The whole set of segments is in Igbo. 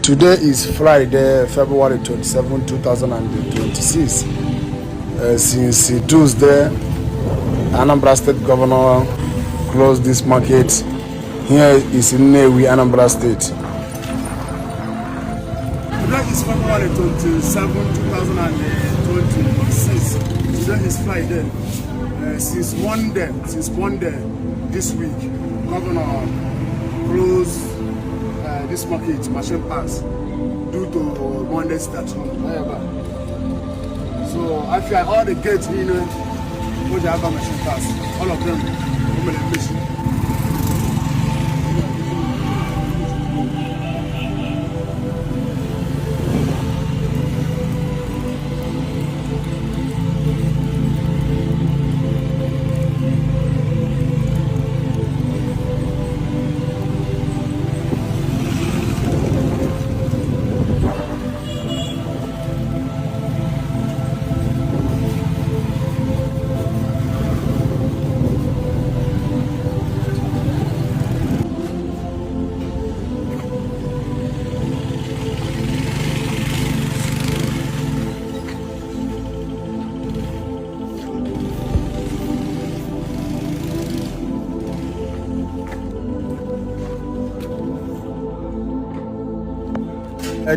Today is Friday, February 27, 2026. Since Tuesday, Anambra State Governor closed this market. Here is Nnewi Anambra State. Today is February 27, 2026. Today is Friday. Since one day this week, Governor closed this market, machine pass, due to Monday statute. So I feel all the gates in which have a machine pass, all of them come in mission.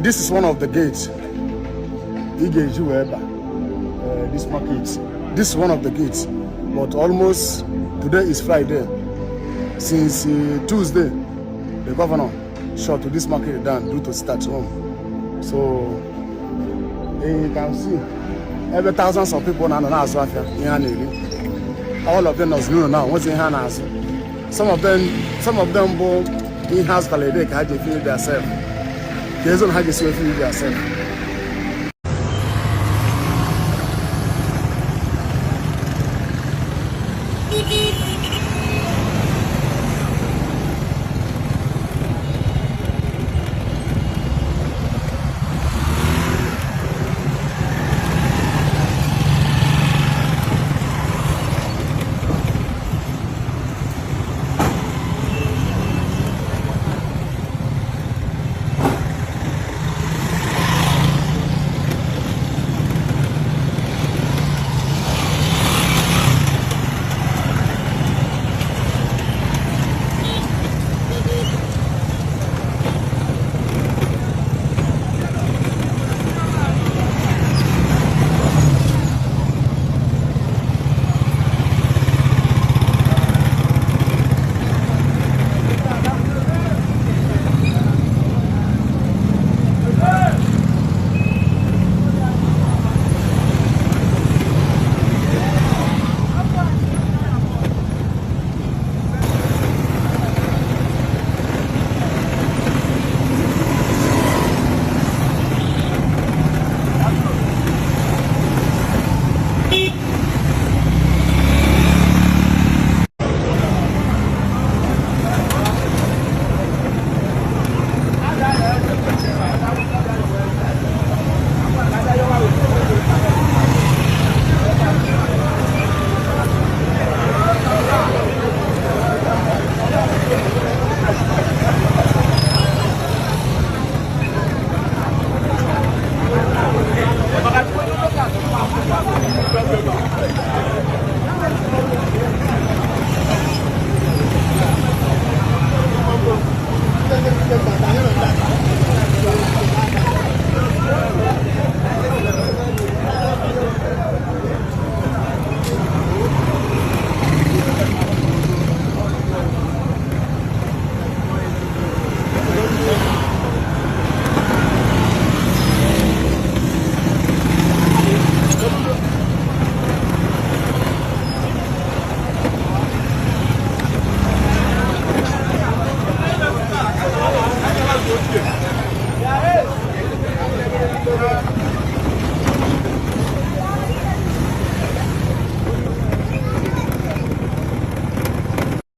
This is one of the gates. This market. This is one of the gates. But almost today is Friday. Since Tuesday, the governor shut this market down due to start home. So you can see every thousands of people now as well. All of them are now. What's in hand? Some of them in house they feel themselves. They don't have to feel yourself.